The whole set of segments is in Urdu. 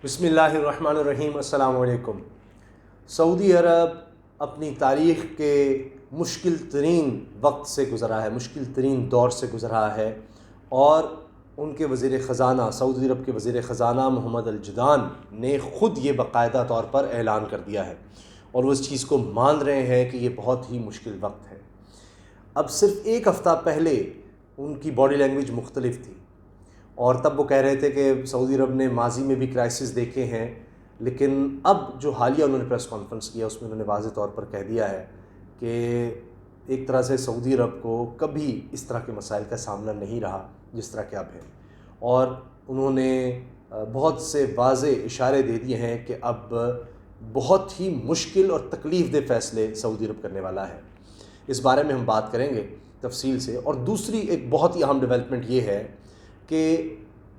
بسم اللہ الرحمن الرحیم۔ السلام علیکم۔ سعودی عرب اپنی تاریخ کے مشکل ترین وقت سے گزرا ہے، مشکل ترین دور سے گزرا ہے، اور ان کے وزیر خزانہ، سعودی عرب کے وزیر خزانہ محمد الجدان نے خود یہ باقاعدہ طور پر اعلان کر دیا ہے، اور وہ اس چیز کو مان رہے ہیں کہ یہ بہت ہی مشکل وقت ہے۔ اب صرف ایک ہفتہ پہلے ان کی باڈی لینگویج مختلف تھی، اور تب وہ کہہ رہے تھے کہ سعودی عرب نے ماضی میں بھی کرائسس دیکھے ہیں، لیکن اب جو حالیہ انہوں نے پریس کانفرنس کیا اس میں انہوں نے واضح طور پر کہہ دیا ہے کہ ایک طرح سے سعودی عرب کو کبھی اس طرح کے مسائل کا سامنا نہیں رہا جس طرح کہ اب ہے، اور انہوں نے بہت سے واضح اشارے دے دیے ہیں کہ اب بہت ہی مشکل اور تکلیف دہ فیصلے سعودی عرب کرنے والا ہے۔ اس بارے میں ہم بات کریں گے تفصیل سے۔ اور دوسری ایک بہت ہی اہم ڈیولپمنٹ یہ ہے کہ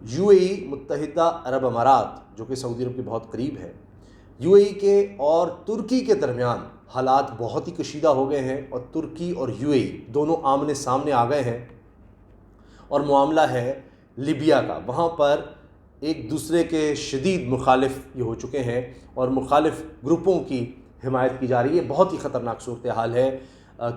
یو اے ای، متحدہ عرب امارات، جو کہ سعودی عرب کے بہت قریب ہے، یو اے ای کے اور ترکی کے درمیان حالات بہت ہی کشیدہ ہو گئے ہیں، اور ترکی اور یو اے ای دونوں آمنے سامنے آ گئے ہیں، اور معاملہ ہے لیبیا کا۔ وہاں پر ایک دوسرے کے شدید مخالف یہ ہو چکے ہیں، اور مخالف گروپوں کی حمایت کی جا رہی ہے۔ بہت ہی خطرناک صورتحال ہے۔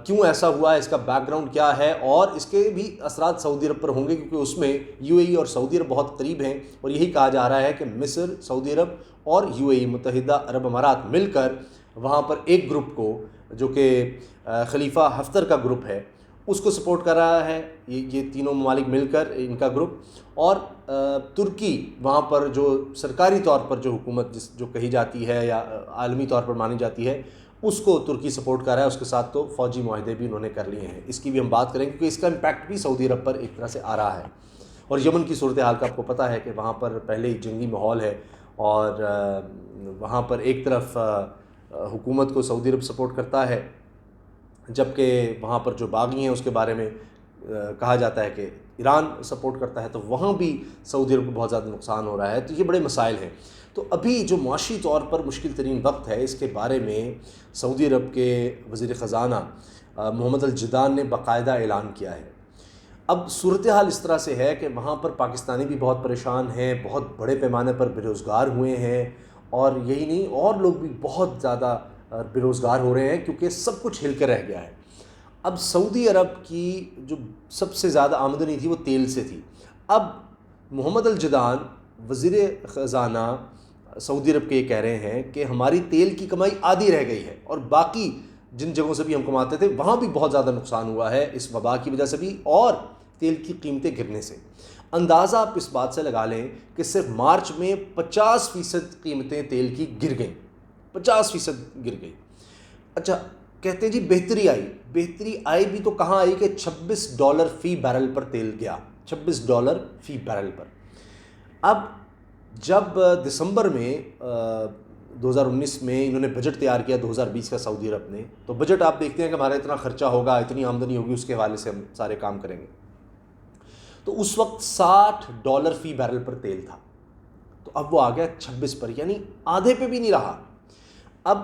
کیوں ایسا ہوا ہے، اس کا بیک گراؤنڈ کیا ہے، اور اس کے بھی اثرات سعودی عرب پر ہوں گے، کیونکہ اس میں یو اے ای اور سعودی عرب بہت قریب ہیں، اور یہی کہا جا رہا ہے کہ مصر، سعودی عرب اور یو اے ای، متحدہ عرب امارات مل کر وہاں پر ایک گروپ کو، جو کہ خلیفہ حفتر کا گروپ ہے، اس کو سپورٹ کر رہا ہے۔ یہ تینوں ممالک مل کر ان کا گروپ، اور ترکی وہاں پر جو سرکاری طور پر جو حکومت جو کہی جاتی ہے یا عالمی طور پر مانی جاتی ہے، اس کو ترکی سپورٹ کر رہا ہے۔ اس کے ساتھ تو فوجی معاہدے بھی انہوں نے کر لیے ہیں۔ اس کی بھی ہم بات کریں گے، کیونکہ اس کا امپیکٹ بھی سعودی عرب پر ایک طرح سے آ رہا ہے۔ اور یمن کی صورتحال کا آپ کو پتہ ہے کہ وہاں پر پہلے ہی جنگی ماحول ہے، اور وہاں پر ایک طرف حکومت کو سعودی عرب سپورٹ کرتا ہے، جبکہ وہاں پر جو باغی ہیں اس کے بارے میں کہا جاتا ہے کہ ایران سپورٹ کرتا ہے، تو وہاں بھی سعودی عرب کو بہت زیادہ نقصان ہو رہا ہے۔ تو یہ بڑے مسائل ہیں۔ تو ابھی جو معاشی طور پر مشکل ترین وقت ہے، اس کے بارے میں سعودی عرب کے وزیر خزانہ محمد الجدان نے باقاعدہ اعلان کیا ہے۔ اب صورتحال اس طرح سے ہے کہ وہاں پر پاکستانی بھی بہت پریشان ہیں، بہت بڑے پیمانے پر بے روزگار ہوئے ہیں، اور یہی نہیں، اور لوگ بھی بہت زیادہ بے روزگار ہو رہے ہیں، کیونکہ سب کچھ ہل کر رہ گیا ہے۔ اب سعودی عرب کی جو سب سے زیادہ آمدنی تھی وہ تیل سے تھی۔ اب محمد الجدان وزیر خزانہ سعودی عرب کے یہ کہہ رہے ہیں کہ ہماری تیل کی کمائی آدھی رہ گئی ہے، اور باقی جن جگہوں سے بھی ہم کماتے تھے وہاں بھی بہت زیادہ نقصان ہوا ہے اس وبا کی وجہ سے بھی، اور تیل کی قیمتیں گرنے سے۔ اندازہ آپ اس بات سے لگا لیں کہ صرف مارچ میں 50% قیمتیں تیل کی گر گئیں، 50% گر گئی۔ اچھا، کہتے ہیں جی بہتری آئی بھی تو کہاں آئی کہ $26 فی بیرل پر تیل گیا، $26 فی بیرل پر۔ اب جب دسمبر میں 2019 میں انہوں نے بجٹ تیار کیا 2020 کا سعودی عرب نے، تو بجٹ آپ دیکھتے ہیں کہ ہمارا اتنا خرچہ ہوگا، اتنی آمدنی ہوگی، اس کے حوالے سے ہم سارے کام کریں گے۔ تو اس وقت $60 فی بیرل پر تیل تھا، تو اب وہ آ گیا 26 پر، یعنی آدھے پہ بھی نہیں رہا۔ اب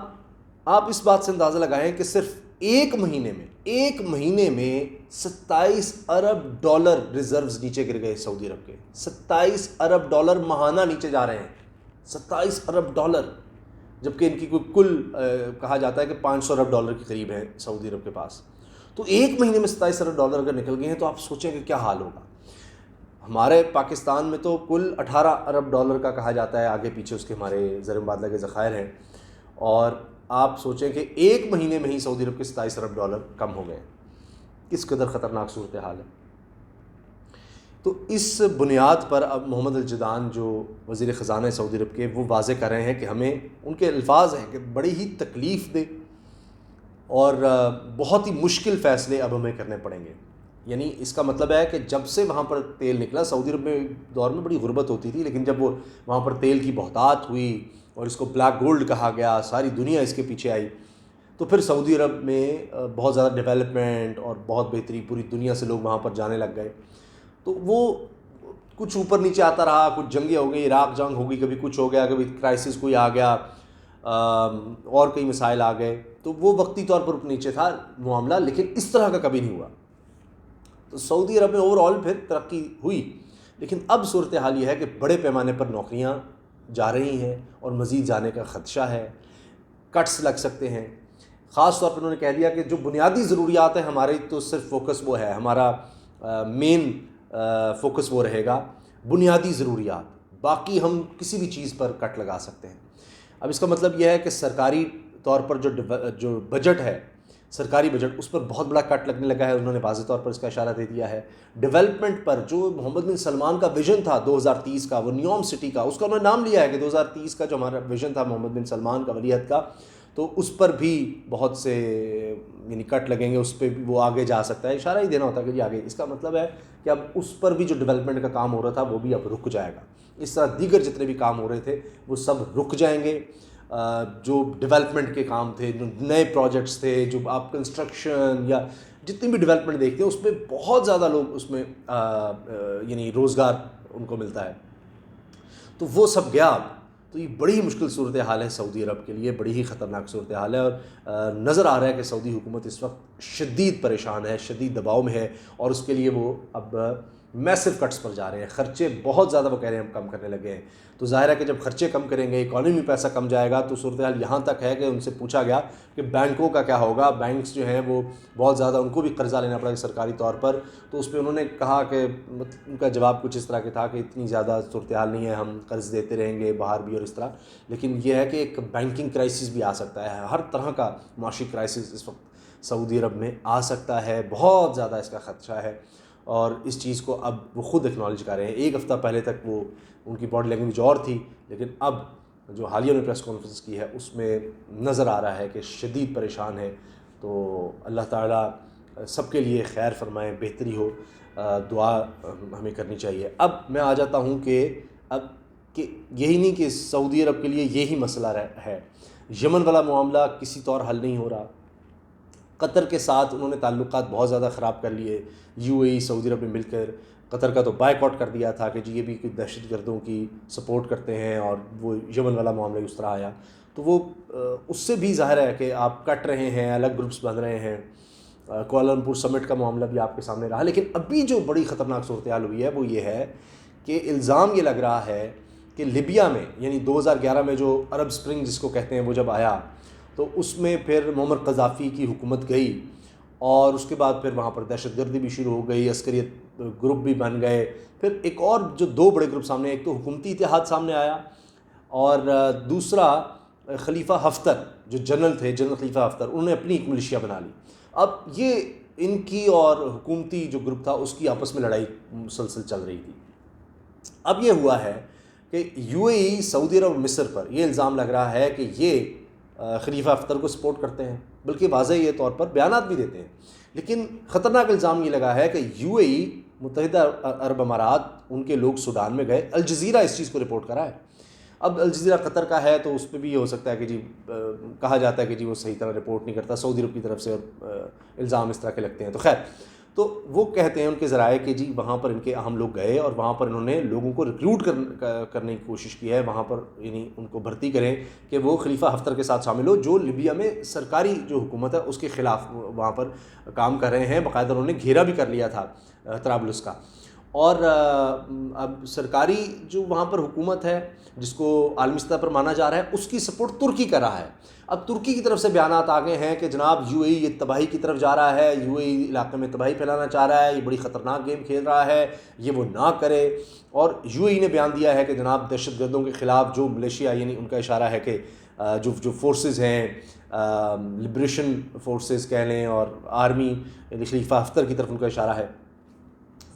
آپ اس بات سے اندازہ لگائیں کہ صرف ایک مہینے میں $27 ارب ریزروز نیچے گر گئے سعودی عرب کے۔ $27 ارب ماہانہ نیچے جا رہے ہیں، $27 ارب، جبکہ ان کی کوئی کل کہا جاتا ہے کہ $500 ارب کے قریب ہے سعودی عرب کے پاس۔ تو ایک مہینے میں $27 ارب اگر نکل گئے ہیں تو آپ سوچیں کہ کیا حال ہوگا۔ ہمارے پاکستان میں تو کل $18 ارب کا کہا جاتا ہے، آگے پیچھے اس کے ہمارے زر مبادلہ کے ذخائر ہیں، اور آپ سوچیں کہ ایک مہینے میں ہی سعودی عرب کے $27 ارب کم ہو گئے، کس قدر خطرناک صورتحال ہے۔ تو اس بنیاد پر اب محمد الجدان جو وزیر خزانہ سعودی عرب کے، وہ واضح کر رہے ہیں کہ ہمیں، ان کے الفاظ ہیں کہ بڑی ہی تکلیف دہ اور بہت ہی مشکل فیصلے اب ہمیں کرنے پڑیں گے۔ یعنی اس کا مطلب ہے کہ جب سے وہاں پر تیل نکلا، سعودی عرب میں دور میں بڑی غربت ہوتی تھی، لیکن جب وہ وہاں پر تیل کی بہتات ہوئی اور اس کو بلیک گولڈ کہا گیا، ساری دنیا اس کے پیچھے آئی، تو پھر سعودی عرب میں بہت زیادہ ڈیولپمنٹ اور بہت بہتری، پوری دنیا سے لوگ وہاں پر جانے لگ گئے۔ تو وہ کچھ اوپر نیچے آتا رہا، کچھ جنگیں ہو گئی، عراق جنگ ہو گئی، کبھی کچھ ہو گیا، کبھی کرائسس کوئی آ گیا، اور کئی مسائل آ گئے، تو وہ وقتی طور پر اوپر نیچے تھا معاملہ، لیکن اس طرح کا کبھی نہیں ہوا۔ تو سعودی عرب میں اوور آل پھر ترقی ہوئی، لیکن اب صورتحال یہ ہے کہ بڑے پیمانے پر نوکریاں جا رہی ہیں اور مزید جانے کا خدشہ ہے، کٹس لگ سکتے ہیں۔ خاص طور پر انہوں نے کہہ دیا کہ جو بنیادی ضروریات ہیں ہماری تو صرف فوکس وہ ہے، ہمارا مین فوکس وہ رہے گا بنیادی ضروریات، باقی ہم کسی بھی چیز پر کٹ لگا سکتے ہیں۔ اب اس کا مطلب یہ ہے کہ سرکاری طور پر جو بجٹ ہے، سرکاری بجٹ، اس پر بہت بڑا کٹ لگنے لگا ہے۔ انہوں نے واضح طور پر اس کا اشارہ دے دیا ہے۔ ڈیولپمنٹ پر جو محمد بن سلمان کا ویژن تھا 2030 کا، وہ نیوم سٹی کا، اس کا انہوں نے نام لیا ہے کہ 2030 کا جو ہمارا ویژن تھا محمد بن سلمان کا، ولی عہد کا، تو اس پر بھی بہت سے یعنی کٹ لگیں گے، اس پہ بھی وہ آگے جا سکتا ہے۔ اشارہ ہی دینا ہوتا ہے کہ جی آگے، اس کا مطلب ہے کہ اب اس پر بھی جو ڈیولپمنٹ کا کام ہو رہا تھا وہ بھی اب رک جائے گا۔ اس طرح دیگر جتنے بھی کام ہو رہے تھے وہ سب رک جائیں گے۔ جو ڈیولپمنٹ کے کام تھے، جو نئے پروجیکٹس تھے، جو آپ کنسٹرکشن یا جتنی بھی ڈیولپمنٹ دیکھتے ہیں، اس میں بہت زیادہ لوگ اس میں یعنی روزگار ان کو ملتا ہے، تو وہ سب گیا اب۔ تو یہ بڑی ہی مشکل صورتحال ہے سعودی عرب کے لیے، بڑی ہی خطرناک صورتحال ہے، اور نظر آ رہا ہے کہ سعودی حکومت اس وقت شدید پریشان ہے، شدید دباؤ میں ہے، اور اس کے لیے وہ اب میسو کٹس پر جا رہے ہیں۔ خرچے بہت زیادہ وہ کہہ رہے ہیں ہم کم کرنے لگے ہیں۔ تو ظاہر ہے کہ جب خرچے کم کریں گے، اکانومی میں پیسہ کم جائے گا، تو صورتحال یہاں تک ہے کہ ان سے پوچھا گیا کہ بینکوں کا کیا ہوگا، بینکس جو ہیں وہ بہت زیادہ ان کو بھی قرضہ لینا پڑے گا سرکاری طور پر۔ تو اس پہ انہوں نے کہا کہ ان کا جواب کچھ اس طرح کے تھا کہ اتنی زیادہ صورتحال نہیں ہے، ہم قرض دیتے رہیں گے باہر بھی اور اس طرح، لیکن یہ ہے کہ ایک بینکنگ کرائسس بھی آ سکتا ہے، ہر طرح کا معاشی کرائسس اس وقت سعودی عرب میں آ سکتا ہے، بہت زیادہ اس کا خدشہ ہے، اور اس چیز کو اب وہ خود ایکنالج کر رہے ہیں۔ ایک ہفتہ پہلے تک وہ ان کی باڈی لینگویج اور تھی، لیکن اب جو حالیہ میں پریس کانفرنس کی ہے اس میں نظر آ رہا ہے کہ شدید پریشان ہے۔ تو اللہ تعالیٰ سب کے لیے خیر فرمائے، بہتری ہو، دعا ہمیں کرنی چاہیے۔ اب میں آ جاتا ہوں کہ اب کہ یہی نہیں کہ سعودی عرب کے لیے یہی مسئلہ ہے، یمن والا معاملہ کسی طور حل نہیں ہو رہا۔ قطر کے ساتھ انہوں نے تعلقات بہت زیادہ خراب کر لیے، یو اے ای سعودی عرب میں مل کر قطر کا تو بائیک آؤٹ کر دیا تھا کہ جی یہ بھی دہشت گردوں کی سپورٹ کرتے ہیں، اور وہ یمن والا معاملہ اس طرح آیا، تو وہ اس سے بھی ظاہر ہے کہ آپ کٹ رہے ہیں، الگ گروپس بن رہے ہیں۔ کوالالمپور سمٹ کا معاملہ بھی آپ کے سامنے رہا، لیکن ابھی جو بڑی خطرناک صورتحال ہوئی ہے وہ یہ ہے کہ الزام یہ لگ رہا ہے کہ لیبیا میں، یعنی 2011 میں جو عرب سپرنگ جس کو کہتے ہیں وہ جب آیا، تو اس میں پھر معمر قذافی کی حکومت گئی، اور اس کے بعد پھر وہاں پر دہشت گردی بھی شروع ہو گئی، عسکریت گروپ بھی بن گئے۔ پھر ایک اور جو دو بڑے گروپ سامنے، ایک تو حکومتی اتحاد سامنے آیا، اور دوسرا خلیفہ ہفتر جو جنرل تھے، جنرل خلیفہ ہفتر، انہوں نے اپنی ایک ملیشیا بنا لی۔ اب یہ ان کی اور حکومتی جو گروپ تھا اس کی آپس میں لڑائی مسلسل چل رہی تھی۔ اب یہ ہوا ہے کہ یو اے ای سعودی عرب اور مصر پر یہ الزام لگ رہا ہے کہ یہ خلیفہ ہفتر کو سپورٹ کرتے ہیں، بلکہ واضح یہ طور پر بیانات بھی دیتے ہیں، لیکن خطرناک الزام یہ لگا ہے کہ یو اے ای متحدہ عرب امارات، ان کے لوگ سوڈان میں گئے، الجزیرہ اس چیز کو رپورٹ کرا ہے۔ اب الجزیرہ قطر کا ہے تو اس پہ بھی یہ ہو سکتا ہے کہ جی کہا جاتا ہے کہ جی وہ صحیح طرح رپورٹ نہیں کرتا سعودی عرب کی طرف سے، اور الزام اس طرح کے لگتے ہیں۔ تو خیر، تو وہ کہتے ہیں ان کے ذرائع کہ جی وہاں پر ان کے اہم لوگ گئے، اور وہاں پر انہوں نے لوگوں کو ریکروٹ کرنے کی کوشش کی ہے، وہاں پر یعنی ان کو بھرتی کریں کہ وہ خلیفہ ہفتر کے ساتھ شامل ہو، جو لیبیا میں سرکاری جو حکومت ہے اس کے خلاف وہاں پر کام کر رہے ہیں۔ باقاعدہ انہوں نے گھیرا بھی کر لیا تھا طرابلس کا۔ اور اب سرکاری جو وہاں پر حکومت ہے جس کو عالمی سطح پر مانا جا رہا ہے، اس کی سپورٹ ترکی کر رہا ہے۔ اب ترکی کی طرف سے بیانات آ گئے ہیں کہ جناب یو اے ای یہ تباہی کی طرف جا رہا ہے، یو اے ای علاقے میں تباہی پھیلانا چاہ رہا ہے، یہ بڑی خطرناک گیم کھیل رہا ہے، یہ وہ نہ کرے۔ اور یو اے ای نے بیان دیا ہے کہ جناب دہشت گردوں کے خلاف جو ملیشیا، یعنی ان کا اشارہ ہے کہ جو فورسز ہیں، لبریشن فورسز کہہ لیں، اور آرمی، یعنی خلیفہ ہفتر کی طرف ان کا اشارہ ہے،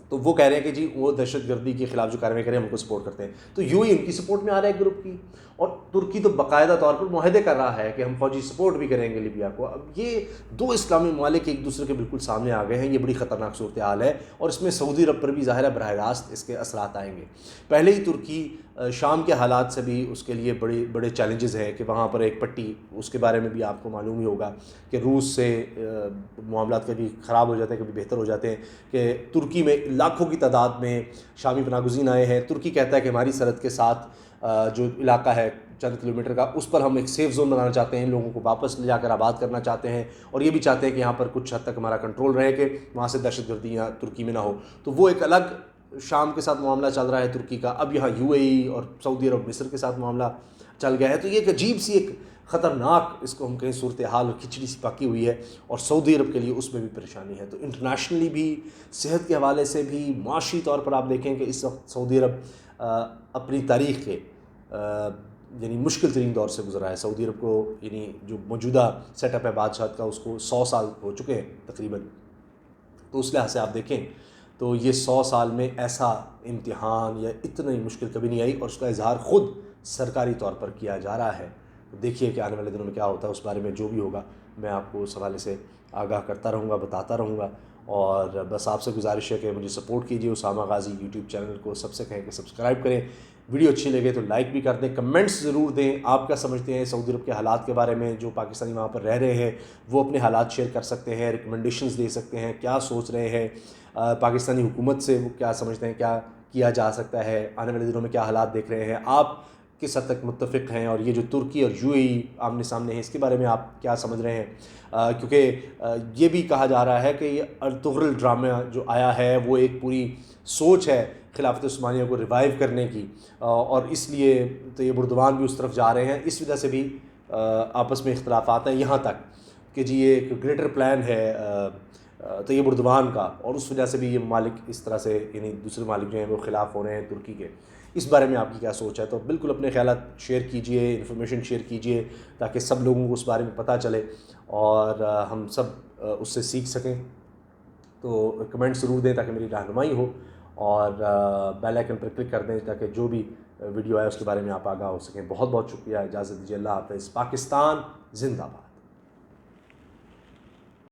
تو وہ کہہ رہے ہیں کہ جی وہ دہشت گردی کے خلاف جو کارروائی کریں ہم ان کو سپورٹ کرتے ہیں۔ تو یوں ہی ان کی سپورٹ میں آ رہا ہے گروپ کی، اور ترکی تو باقاعدہ طور پر معاہدے کر رہا ہے کہ ہم فوجی سپورٹ بھی کریں گے لیبیا کو۔ اب یہ دو اسلامی ممالک ایک دوسرے کے بالکل سامنے آ گئے ہیں، یہ بڑی خطرناک صورتحال ہے، اور اس میں سعودی عرب پر بھی ظاہر ہے براہ راست اس کے اثرات آئیں گے۔ پہلے ہی ترکی شام کے حالات سے بھی اس کے لیے بڑے چیلنجز ہیں کہ وہاں پر ایک پٹی، اس کے بارے میں بھی آپ کو معلوم ہی ہوگا کہ روس سے معاملات کبھی خراب ہو جاتے ہیں کبھی بہتر ہو جاتے ہیں، کہ ترکی میں لاکھوں کی تعداد میں شامی پناہ گزین آئے ہیں۔ ترکی کہتا ہے کہ ہماری سرحد کے ساتھ جو علاقہ ہے چند کلومیٹر کا، اس پر ہم ایک سیف زون بنانا چاہتے ہیں، لوگوں کو واپس لے جا کر آباد کرنا چاہتے ہیں، اور یہ بھی چاہتے ہیں کہ یہاں پر کچھ حد تک ہمارا کنٹرول رہے کہ وہاں سے دہشت گردی یہاں ترکی میں نہ ہو۔ تو وہ ایک الگ شام کے ساتھ معاملہ چل رہا ہے ترکی کا، اب یہاں UAE اور سعودی عرب مصر کے ساتھ معاملہ چل گیا ہے، تو یہ ایک عجیب سی ایک خطرناک اس کو ہم کہیں صورتحال اور کھچڑی سی پکی ہوئی ہے، اور سعودی عرب کے لیے اس میں بھی پریشانی ہے۔ تو انٹرنیشنلی بھی، صحت کے حوالے سے بھی، معاشی طور پر آپ دیکھیں کہ اس وقت سعودی عرب اپنی تاریخ کے یعنی مشکل ترین دور سے گزرا ہے۔ سعودی عرب کو یعنی جو موجودہ سیٹ اپ ہے بادشاہت کا، اس کو 100 سال ہو چکے ہیں تقریباً، تو اس لحاظ سے آپ دیکھیں تو یہ 100 سال میں ایسا امتحان یا اتنی مشکل کبھی نہیں آئی، اور اس کا اظہار خود سرکاری طور پر کیا جا رہا ہے۔ دیکھیے کہ آنے والے دنوں میں کیا ہوتا ہے، اس بارے میں جو بھی ہوگا میں آپ کو اس حوالے سے آگاہ کرتا رہوں گا، بتاتا رہوں گا، اور بس آپ سے گزارش ہے کہ مجھے سپورٹ کیجیے اسامہ غازی یوٹیوب چینل کو، سب سے کہیں کہ سبسکرائب کریں، ویڈیو اچھی لگے تو لائک بھی کر دیں، کمنٹس ضرور دیں، آپ کیا سمجھتے ہیں سعودی عرب کے حالات کے بارے میں، جو پاکستانی وہاں پر رہ رہے ہیں وہ اپنے حالات شیئر کر سکتے ہیں، ریکمنڈیشنز دے سکتے ہیں، کیا سوچ رہے ہیں پاکستانی حکومت سے، وہ کیا سمجھتے ہیں کیا کیا جا سکتا ہے، آنے والے دنوں میں کیا حالات دیکھ رہے ہیں، آپ کس حد تک متفق ہیں، اور یہ جو ترکی اور UAE آمنے سامنے ہیں اس کے بارے میں آپ کیا سمجھ رہے ہیں، کیونکہ یہ بھی کہا جا رہا ہے کہ یہ ارطغرل ڈرامہ جو آیا ہے وہ ایک پوری سوچ ہے خلافت عثمانیہ کو ریوائیو کرنے کی، اور اس لیے طیب اردوان بھی اس طرف جا رہے ہیں، اس وجہ سے بھی آپس میں اختلافات ہیں، یہاں تک کہ جی یہ ایک گریٹر پلان ہے طیب اردوان کا، اور اس وجہ سے بھی یہ ممالک اس طرح سے یعنی دوسرے ممالک جو ہیں وہ خلاف ہو رہے ہیں ترکی کے۔ اس بارے میں آپ کی کیا سوچ ہے؟ تو بالکل اپنے خیالات شیئر کیجئے، انفارمیشن شیئر کیجئے، تاکہ سب لوگوں کو اس بارے میں پتہ چلے اور ہم سب اس سے سیکھ سکیں۔ تو کمنٹ ضرور دیں تاکہ میری رہنمائی ہو، اور بیل آئیکن پر کلک کر دیں تاکہ جو بھی ویڈیو آئے اس کے بارے میں آپ آگاہ ہو سکیں۔ بہت بہت شکریہ، اجازت دیجیے، اللہ حافظ، پاکستان زندہ باد۔